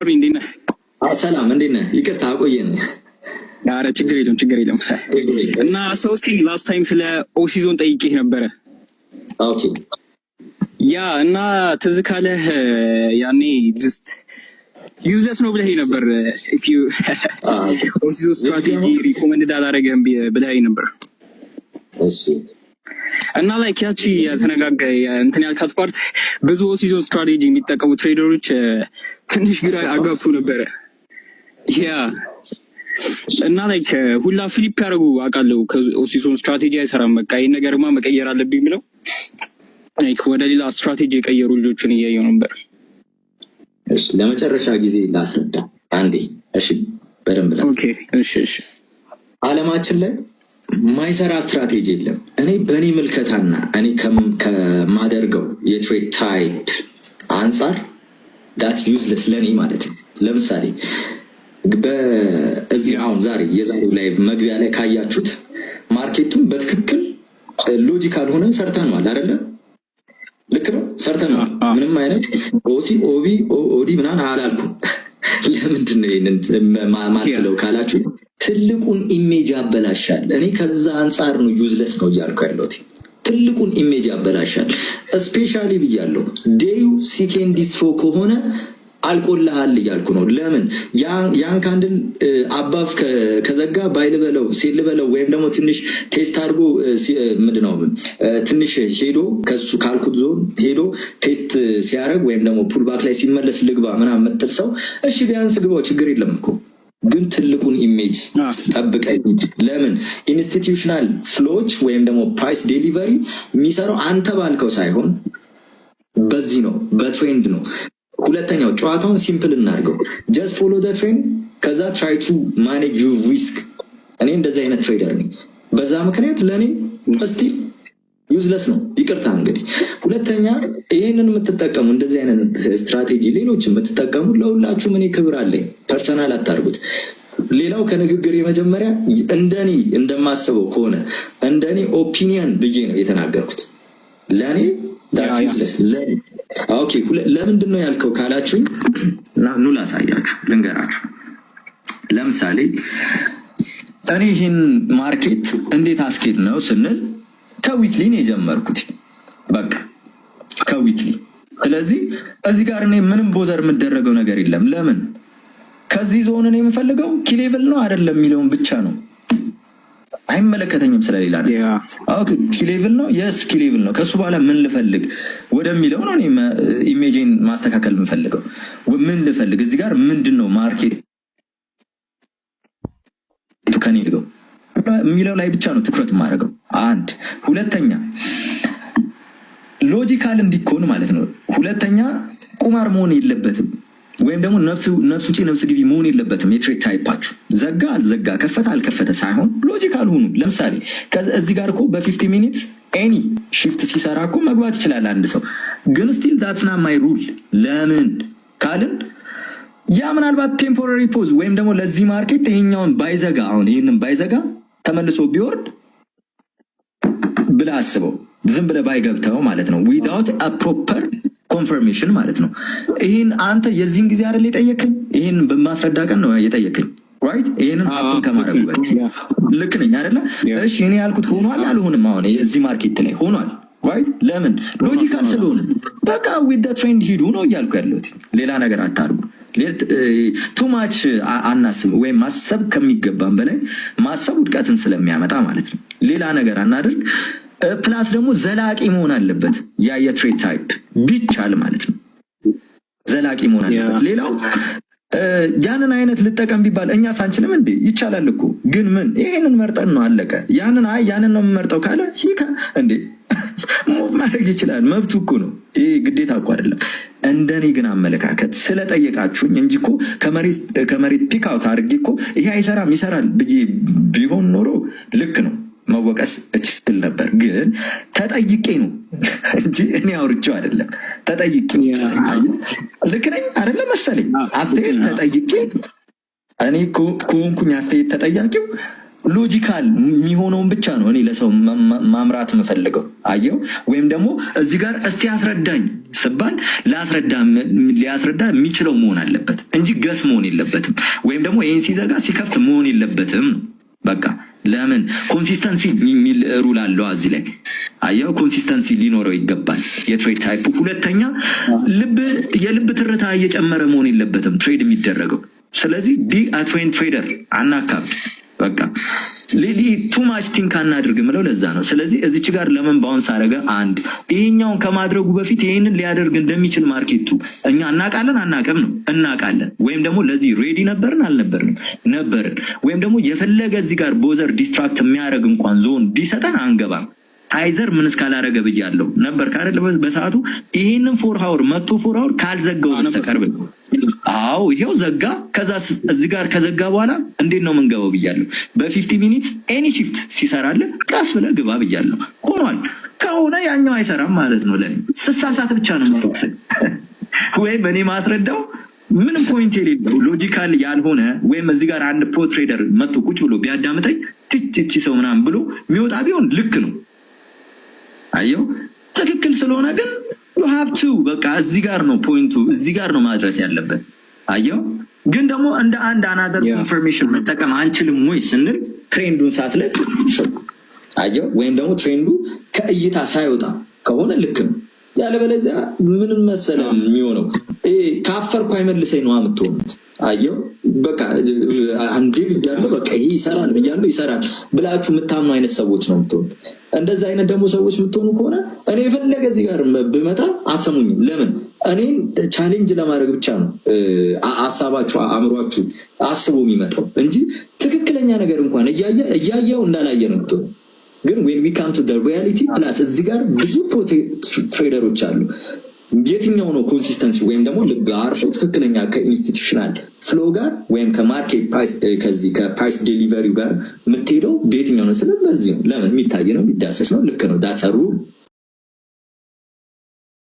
እንዴት ነህ? ሰላም እንዴት ነህ? ይቅርታ አቆየን። ኧረ ችግር የለም። እና ሰው እስኪ ላስት ታይም ስለ ኦሲዞን ጠይቄህ ነበረ። ኦኬ ያ እና ትዝ ካለህ ያኔ ጀስት ዩዝለስ ነው ብለህ ነበር። ኢፍ ዩ ኦሲዞ ስትራቴጂ ሪኮመንድ አላደረገህም ብለህ ነበር። እሺ እና ላይክ ያቺ የተነጋገ እንትን ያልካት ፓርት ብዙ ኦሲዞ ስትራቴጂ የሚጠቀሙ ትሬደሮች ትንሽ ግራ አጋብቶ ነበረ። ያ እና ላይክ ሁላ ፍሊፕ ያደርጉ አውቃለሁ። ከኦሲዞን ስትራቴጂ አይሰራም፣ በቃ ይሄን ነገርማ መቀየር አለብኝ ብለው ላይክ ወደ ሌላ ስትራቴጂ የቀየሩ ልጆችን እያየሁ ነበር። እሺ ለመጨረሻ ጊዜ ላስረዳ አንዴ። እሺ በደንብ ላ ኦኬ እሺ አለማችን ላይ ማይሰራ ስትራቴጂ የለም። እኔ በእኔ ምልከታና እኔ ከማደርገው የትሬድ ታይፕ አንጻር ዳት ዩዝለስ ለእኔ ማለት ነው። ለምሳሌ በዚህ አሁን የዛሬው ላይቭ መግቢያ ላይ ካያችሁት ማርኬቱን በትክክል ሎጂካል ሆነን ሰርተነዋል አይደለ? ልክ ነው፣ ሰርተነዋል። ምንም አይነት ኦሲ ኦቢ ኦዲ ምናምን አላልኩም። ለምንድን ነው ይህንን ማትለው ካላችሁ ትልቁን ኢሜጅ ያበላሻል። እኔ ከዛ አንጻር ነው ዩዝለስ ነው እያልኩ ያለሁት። ትልቁን ኢሜጅ ያበላሻል። ስፔሻሊ ብያለሁ ዴዩ ሲኬንዲስትሮ ከሆነ አልቆልሃል እያልኩ ነው። ለምን ያን ካንድል አባፍ ከዘጋ ባይል በለው ሴል በለው ወይም ደግሞ ትንሽ ቴስት አድርጎ ምንድነው ትንሽ ሄዶ ከሱ ካልኩት ዞን ሄዶ ቴስት ሲያደርግ ወይም ደግሞ ፑልባክ ላይ ሲመለስ ልግባ ምናምን የምትል ሰው እሺ ቢያንስ ግባው ችግር የለም እኮ፣ ግን ትልቁን ኢሜጅ ጠብቀ። ለምን ኢንስቲትዩሽናል ፍሎዎች ወይም ደግሞ ፕራይስ ዴሊቨሪ የሚሰራው አንተ ባልከው ሳይሆን በዚህ ነው፣ በትሬንድ ነው። ሁለተኛው ጨዋታውን ሲምፕል እናድርገው፣ ጀስት ፎሎ ደ ትሬንድ፣ ከዛ ትራይ ቱ ማኔጅ ዩር ሪስክ። እኔ እንደዚህ አይነት ትሬደር ነኝ። በዛ ምክንያት ለእኔ ስቲል ዩዝለስ ነው። ይቅርታ እንግዲህ ሁለተኛ ይህንን የምትጠቀሙ እንደዚህ አይነት ስትራቴጂ ሌሎች የምትጠቀሙ ለሁላችሁም እኔ ክብር አለኝ። ፐርሰናል አታርጉት። ሌላው ከንግግር የመጀመሪያ እንደኔ እንደማስበው ከሆነ እንደኔ ኦፒኒየን ብዬ ነው የተናገርኩት። ለእኔ ኦኬ ለምንድን ነው ያልከው ካላችሁኝ ኑ ላሳያችሁ፣ ልንገራችሁ። ለምሳሌ እኔ ይህን ማርኬት እንዴት አስኬድ ነው ስንል ከዊክሊ ነው የጀመርኩት። በቃ ከዊክሊ። ስለዚህ እዚህ ጋር እኔ ምንም ቦዘር የምደረገው ነገር የለም። ለምን ከዚህ ዞን እኔ የምፈልገው ኪሌቭል ነው አይደለም የሚለውን ብቻ ነው። አይመለከተኝም ስለሌላ። ኦኬ ኪሌቭል ነው፣ የስ ኪሌቭል ነው። ከሱ በኋላ ምን ልፈልግ ወደሚለው ነው እኔ ኢሜጂን ማስተካከል የምፈልገው። ምን ልፈልግ እዚህ ጋር ምንድን ነው ማርኬት ከኔ ልገው የሚለው ላይ ብቻ ነው ትኩረት የማደርገው። አንድ ሁለተኛ ሎጂካል እንዲኮን ማለት ነው። ሁለተኛ ቁማር መሆን የለበትም ወይም ደግሞ ነፍስ ውጪ ነፍስ ግቢ መሆን የለበትም። የትሬድ ታይፓችሁ ዘጋ አልዘጋ ከፈተ አልከፈተ ሳይሆን ሎጂካል ሁኑ። ለምሳሌ እዚህ ጋር እኮ በ50 ሚኒትስ ኤኒ ሽፍት ሲሰራ እኮ መግባት ይችላል አንድ ሰው፣ ግን ስቲል ዳትስ ናት ማይ ሩል። ለምን ካልን ያ ምናልባት ቴምፖራሪ ፖዝ ወይም ደግሞ ለዚህ ማርኬት ይሄኛውን ባይዘጋ አሁን ይህንን ባይዘጋ ተመልሶ ቢወርድ ብለህ አስበው፣ ዝም ብለህ ባይገብተው ማለት ነው ዊዳውት አ ፕሮፐር ኮንፈርሜሽን ማለት ነው። ይህን አንተ የዚህን ጊዜ አይደል የጠየቅኝ? ይህን በማስረዳ ቀን ነው የጠየቅኝ ራይት? ይህንን አፕን ከማድረጉ ልክ ነኝ አይደለ? እሺ እኔ ያልኩት ሆኗል አልሆንም? አሁን እዚህ ማርኬት ላይ ሆኗል ራይት? ለምን ሎጂካል ስለሆነ በቃ ዊዝ ትሬንድ ሂዱ ነው እያልኩ ያለሁት። ሌላ ነገር አታርጉ። ቱማች አናስብ ወይም ማሰብ ከሚገባን በላይ ማሰብ ውድቀትን ስለሚያመጣ ማለት ነው። ሌላ ነገር አናድርግ። ፕላስ ደግሞ ዘላቂ መሆን አለበት። ያ የትሬድ ታይፕ ቢቻል ማለት ነው ዘላቂ መሆን አለበት። ሌላው ያንን አይነት ልጠቀም ቢባል እኛ ሳንችልም እንዴ? ይቻላል እኮ ግን ምን ይሄንን መርጠን ነው አለቀ። ያንን ነው የምመርጠው ካለ ሂካ እንዴ ሙቭ ማድረግ ይችላል። መብቱ እኮ ነው። ይሄ ግዴታ እኮ አይደለም። እንደኔ ግን አመለካከት ስለጠየቃችሁኝ እንጂ እኮ ከመሬት ፒክ አውት አድርጌ እኮ ይሄ አይሰራም ይሰራል ብዬ ቢሆን ኖሮ ልክ ነው መወቀስ እችል ነበር። ግን ተጠይቄ ነው እንጂ እኔ አውርቼው አይደለም። ተጠይቄ ልክ ነኝ አይደለም መሰለኝ። አስተያየት ተጠይቄ እኔ ከሆንኩኝ አስተያየት ተጠያቂው ሎጂካል የሚሆነውን ብቻ ነው እኔ ለሰው ማምራት የምፈልገው። አየው ወይም ደግሞ እዚህ ጋር እስቲ አስረዳኝ ስባል ሊያስረዳ የሚችለው መሆን አለበት እንጂ ገስ መሆን የለበትም። ወይም ደግሞ ይህን ሲዘጋ ሲከፍት መሆን የለበትም። በቃ ለምን ኮንሲስተንሲ የሚል ሩል አለው እዚህ ላይ አየው። ኮንሲስተንሲ ሊኖረው ይገባል የትሬድ ታይፕ። ሁለተኛ የልብ ትርታ እየጨመረ መሆን የለበትም ትሬድ የሚደረገው። ስለዚህ ቢ አትዌን ትሬደር አናካብድ በቃ ሌሊ ቱ ማች ቲንክ አናድርግ ምለው ለዛ ነው። ስለዚህ እዚች ጋር ለምን ባውንስ አረገ? አንድ ይሄኛውን ከማድረጉ በፊት ይሄንን ሊያደርግ እንደሚችል ማርኬቱ እኛ እናቃለን አናቀም ነው እናቃለን። ወይም ደግሞ ለዚህ ሬዲ ነበርን አልነበርንም ነበርን። ወይም ደግሞ የፈለገ እዚህ ጋር ቦዘር ዲስትራክት የሚያደርግ እንኳን ዞን ቢሰጠን አንገባም። አይዘር ምን እስካላረገ ብያለሁ ነበር ካረለ በሰዓቱ ይሄንን 4 ሃወር መጥቶ 4 ሃወር ካልዘጋው በስተቀር አዎ ይሄው ዘጋ። ከዛ እዚህ ጋር ከዘጋ በኋላ እንዴት ነው የምንገባው ብያለሁ። በ50 ሚኒትስ ኤኒ ሺፍት ሲሰራለ ቀስ ብለህ ግባ ብያለሁ። ሆኗል ከሆነ ያኛው አይሰራም ማለት ነው። ለኔ ስሳሳት ብቻ ነው የምትወቅሰኝ ወይም እኔ ማስረዳው ምንም ፖይንት የሌለው ሎጂካል ያልሆነ ወይም እዚህ ጋር አንድ ፕሮ ትሬደር መጥቶ ቁጭ ብሎ ቢያዳምጠኝ ትችቺ ሰው ምናምን ብሎ የሚወጣ ቢሆን ልክ ነው። አየው ትክክል ስለሆነ ግን you have to በቃ እዚህ ጋር ነው ፖይንቱ፣ እዚህ ጋር ነው ማድረስ ያለበት። አየው ግን ደግሞ እንደ አንድ አናደር ኮንፈርሜሽን መጠቀም አንችልም ወይ ስንል ትሬንዱን ሳትለቅ አየው ወይም ደግሞ ትሬንዱ ከእይታ ሳይወጣ ከሆነ ልክ ነው። ያለበለዚያ ምንም መሰለም የሚሆነው ካፈርኩ አይመልሰኝ ነው የምትሆኑት። አየው በቃ አንዴ ብያለሁ በቃ ይሄ ይሰራል ብያለሁ ይሰራል ብላችሁ የምታምኑ አይነት ሰዎች ነው የምትሆኑት። እንደዛ አይነት ደግሞ ሰዎች የምትሆኑ ከሆነ እኔ የፈለገ እዚህ ጋር ብመጣ አትሰሙኝም። ለምን እኔን ቻሌንጅ ለማድረግ ብቻ ነው ሀሳባችሁ አእምሯችሁ አስቦ የሚመጣው እንጂ ትክክለኛ ነገር እንኳን እያየው እንዳላየ ነው የምትሆኑ። ግን when we come to the reality plus እዚህ ጋር ብዙ ትሬደሮች አሉ። የትኛው ነው ኮንሲስተንሲ ወይም ደግሞ ልብ አርፎ ትክክለኛ ከኢንስቲቱሽናል ፍሎ ጋር ወይም ከማርኬት ፕራይስ ከዚህ ከፕራይስ ዴሊቨሪው ጋር የምትሄደው በየትኛው ነው? ስለዚህ ለምን የሚታይ ነው የሚዳሰስ ነው። ልክ ነው። ዳትስ ሩል